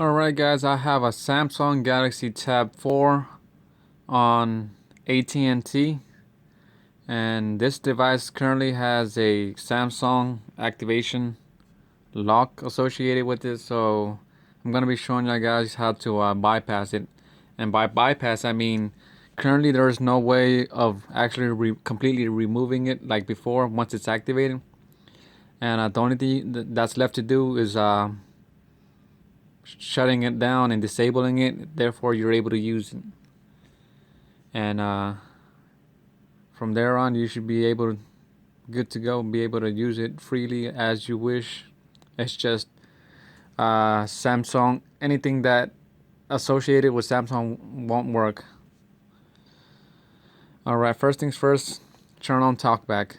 Alright guys, I have a Samsung Galaxy Tab 4 on AT&T, and this device currently has a Samsung activation lock associated with it, so I'm going to be showing you guys how to bypass it. And by bypass I mean currently there is no way of actually completely removing it like before once it's activated, and the only thing that's left to do is shutting it down and disabling it. Therefore you're able to use it, and from there on you should be able to good to go, be able to use it freely as you wish. It's just Samsung, anything that associated with Samsung won't work. Alright, first things first, turn on Talkback.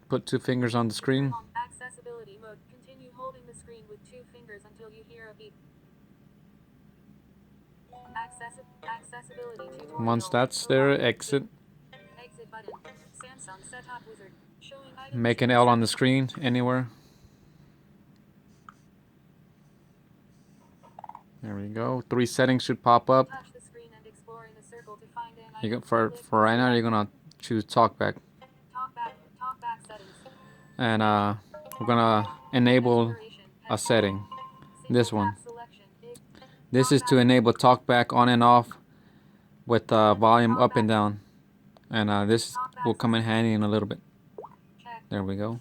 Put 2 fingers on the screen. Accessibility mode. Continue holding the screen with 2 fingers until you hear a beep. Accessibility tutorial. Once that's there, exit. Exit button. Samsung setup wizard. Showing items. Make an L on the screen anywhere. There we go. 3 settings should pop up. Touch the screen and explore in a circle to find an You item. for right now you're gonna choose Talkback. Talkback settings. And we're gonna enable a setting. This one. This is to enable Talkback on and off with volume up and down, and this will come in handy in a little bit. There we go.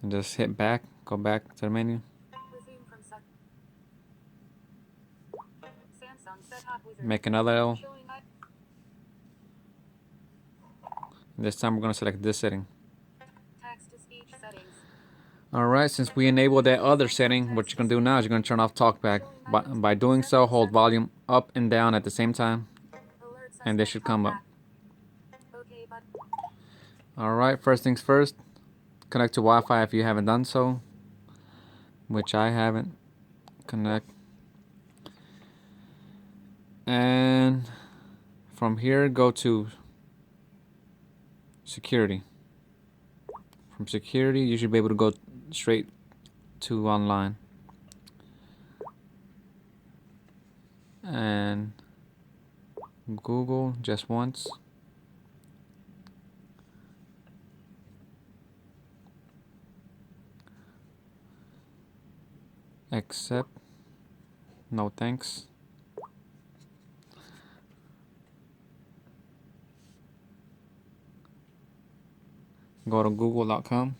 And just hit back, go back to the menu. Make another L. This time we're going to select this setting. Alright, since we enabled that other setting, what you're going to do now is you're going to turn off Talkback. By doing so, hold volume up and down at the same time, and this should come up. Alright, first things first, connect to Wi-Fi if you haven't done so, which I haven't. Connect. And from here, go to security. From security, you should be able to go straight to online. And Google just once. Accept. No thanks. Go to google.com.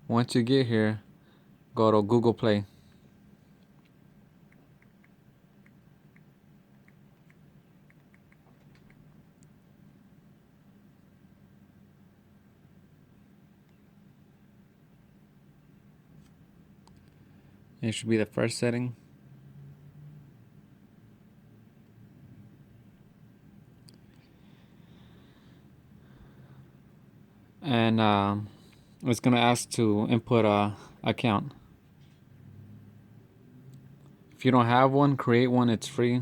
Once you get here, go to Google Play. It should be the first setting. And it's gonna ask to input a account. If you don't have one, create one. It's free.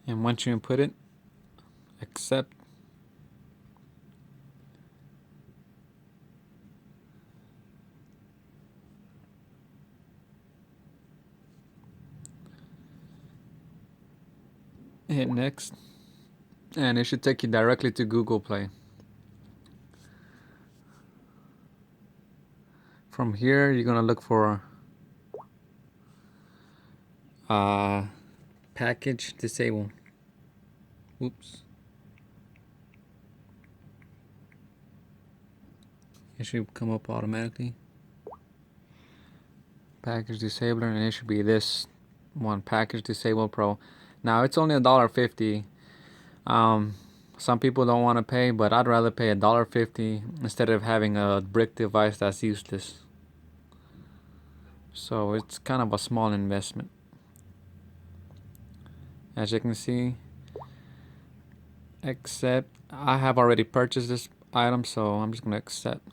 And once you input it, accept. Hit next, and it should take you directly to Google Play. From here, you're gonna look for package disable. Oops. It should come up automatically. Package disabler, and it should be this one, package disable pro. Now it's only $1.50. Some people don't want to pay, but I'd rather pay $1.50 instead of having a brick device that's useless. So it's kind of a small investment. As you can see, accept. I have already purchased this item, so I'm just gonna accept.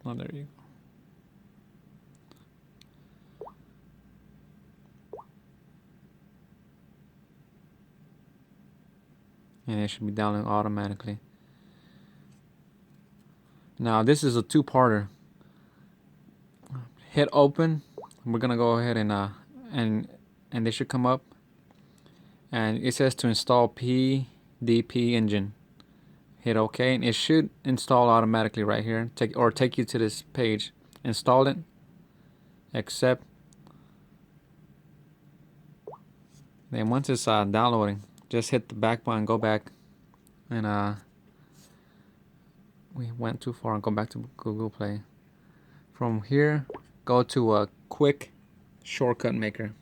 Oh, there you go. And it should be downloading automatically. Now this is a two-parter. Hit open. We're gonna go ahead and they should come up. And it says to install PDP engine. Hit OK, and it should install automatically right here. Take you to this page. Install it. Accept. Then once it's downloading, just hit the back button, go back, and we went too far and go back to Google Play. From here, go to a quick shortcut maker.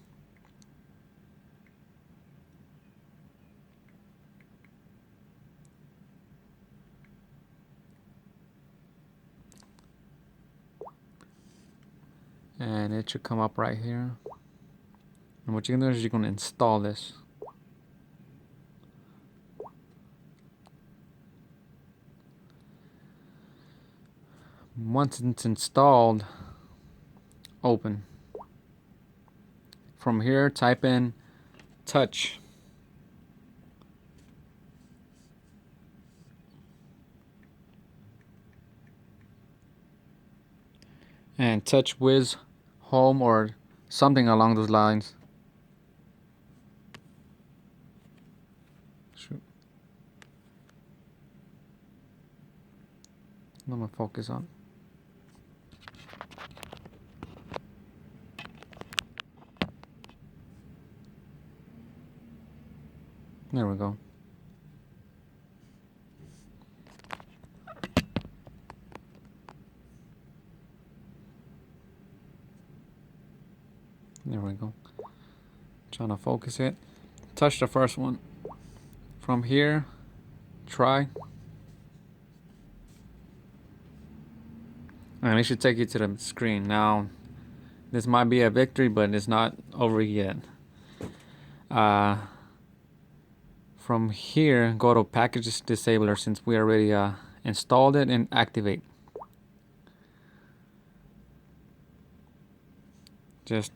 And it should come up right here. And what you're gonna do is you're gonna install this. Once it's installed, open. From here, type in touch. And touch Wiz home or something along those lines. Shoot. I'm gonna focus on. There we go. There we go. Trying to focus it. Touch the first one. From here, try. And it should take you to the screen. Now, this might be a victory, but it's not over yet. From here, go to Packages Disabler since we already installed it, and activate. Just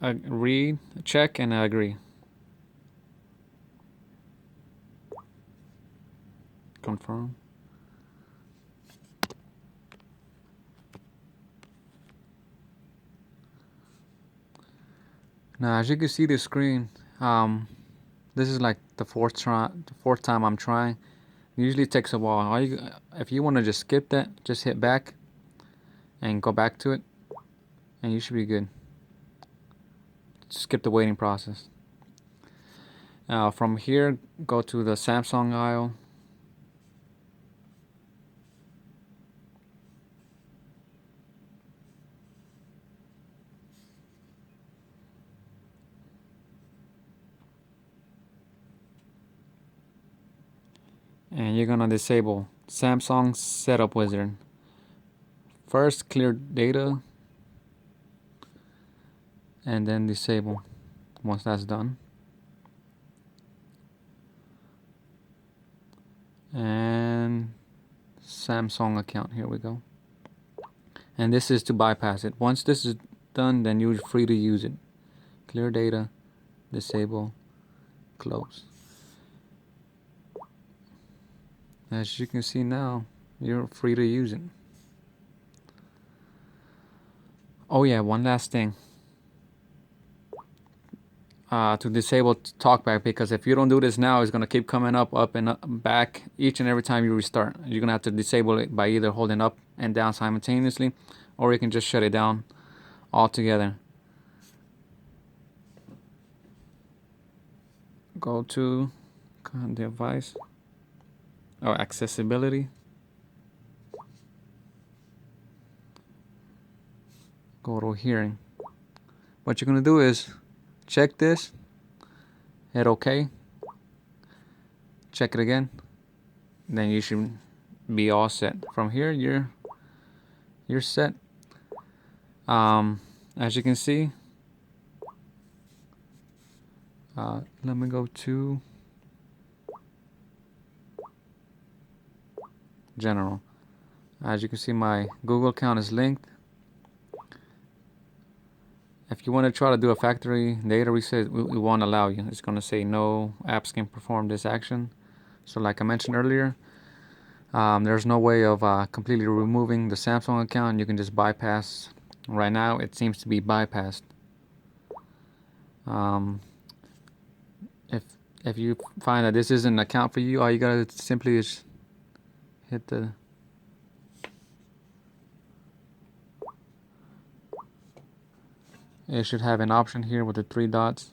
read, check, and agree. Confirm. Now, as you can see the screen, this is like the fourth time I'm trying. It usually takes a while. If you want to just skip that, just hit back and go back to it, and you should be good. Skip the waiting process. From here, go to the Samsung aisle. And you're gonna disable Samsung Setup Wizard. First, clear data, and then disable once that's done. And Samsung account, here we go. And this is to bypass it. Once this is done, then you're free to use it. Clear data, disable, close. As you can see now, you're free to use it. Oh yeah, one last thing. To disable Talkback, because if you don't do this now, it's gonna keep coming up and up, back each and every time you restart. You're gonna have to disable it by either holding up and down simultaneously, or you can just shut it down altogether. Go to device. Oh, accessibility. go to hearing. What you're gonna do is check this, hit OK, check it again, then you should be all set. From here, you're set. As you can see, let me go to general. As you can see, my Google account is linked. If you want to try to do a factory data reset, we won't allow you. It's going to say no apps can perform this action. So like I mentioned earlier, there's no way of completely removing the Samsung account. You can just bypass. Right now, it seems to be bypassed. If you find that this isn't an account for you, all you gotta simply is hit the it should have an option here with the 3 dots.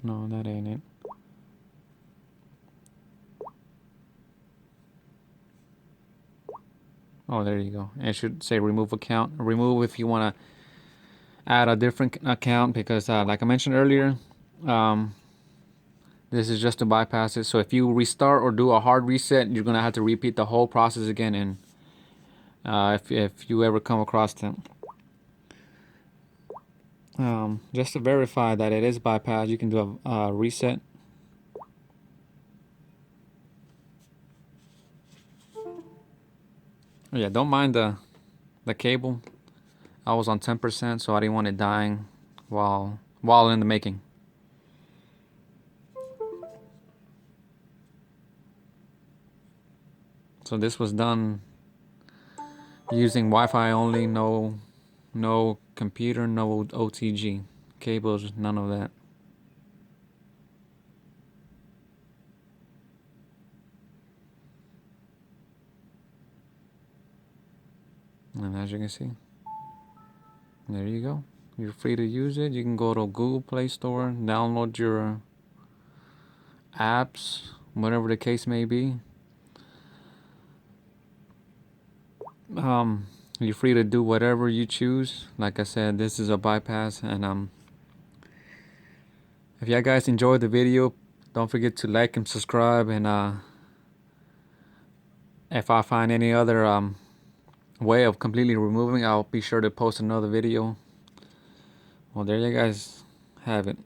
No, that ain't it. Oh, there you go. It should say remove account. Remove if you want to add a different account, because like I mentioned earlier, this is just to bypass it. So if you restart or do a hard reset, you're gonna have to repeat the whole process again. And if you ever come across them, just to verify that it is bypassed, you can do a reset. Oh, yeah, don't mind the cable. I was on 10%, so I didn't want it dying while in the making. So this was done using Wi-Fi only, no computer, no OTG cables, none of that. And as you can see, there you go. You're free to use it. You can go to Google Play Store, download your apps, whatever the case may be. You're free to do whatever you choose. Like I said, this is a bypass. And if you guys enjoyed the video, don't forget to like and subscribe. And if I find any other way of completely removing, I'll be sure to post another video. Well, there you guys have it.